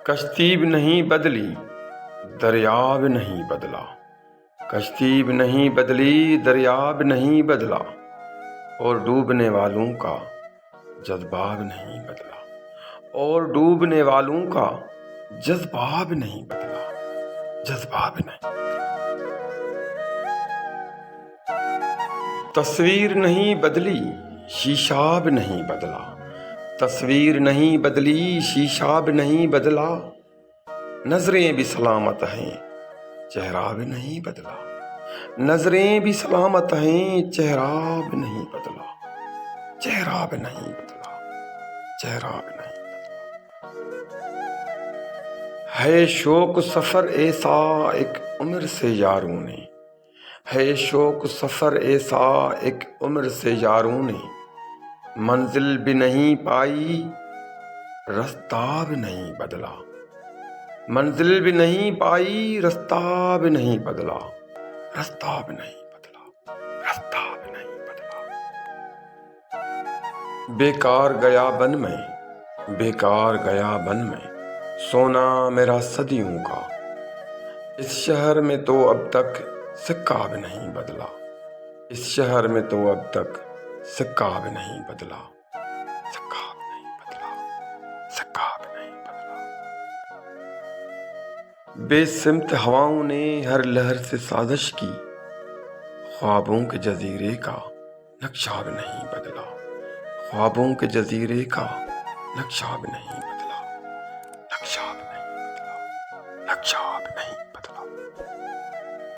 کشتی بھی نہیں بدلی دریا بھی نہیں بدلا، کشتی بھی نہیں بدلی دریا بھی نہیں بدلا، اور ڈوبنے والوں کا جذبہ بھی نہیں بدلا، اور ڈوبنے والوں کا جذبہ بھی نہیں بدلا، جذبہ بھی نہیں۔ تصویر نہیں بدلی شیشہ بھی نہیں بدلا، تصویر نہیں بدلی شیشہ بھی نہیں بدلا، نظریں بھی سلامت ہیں چہرہ بھی نہیں بدلا، نظریں بھی سلامت ہیں چہرہ بھی نہیں بدلا، چہرہ بھی نہیں بدلا، چہرہ بھی نہیں بدلا۔ ہے شوق سفر ایسا ایک عمر سے یاروں نے، ہے شوق سفر ایسا ایک عمر سے یاروں نے، منزل بھی نہیں پائی رستہ بھی نہیں بدلا، منزل بھی نہیں پائی رستہ بھی نہیں بدلا، رستہ بھی نہیں بدلا، رستہ بھی نہیں بدلا۔ بیکار گیا بن میں، بیکار گیا بن میں، سونا میرا صدیوں کا، اس شہر میں تو اب تک سکہ بھی نہیں بدلا، اس شہر میں تو اب تک سکہ بھی نہیں بدلا، سکہ بھی نہیں بدلا، سکہ بھی نہیں بدلا۔ بے سمت ہواؤں نے ہر لہر سے سازش کی، خوابوں کے جزیرے کا نقشہ بھی نہیں بدلا، خوابوں کے جزیرے کا نقشہ بھی نہیں بدلا۔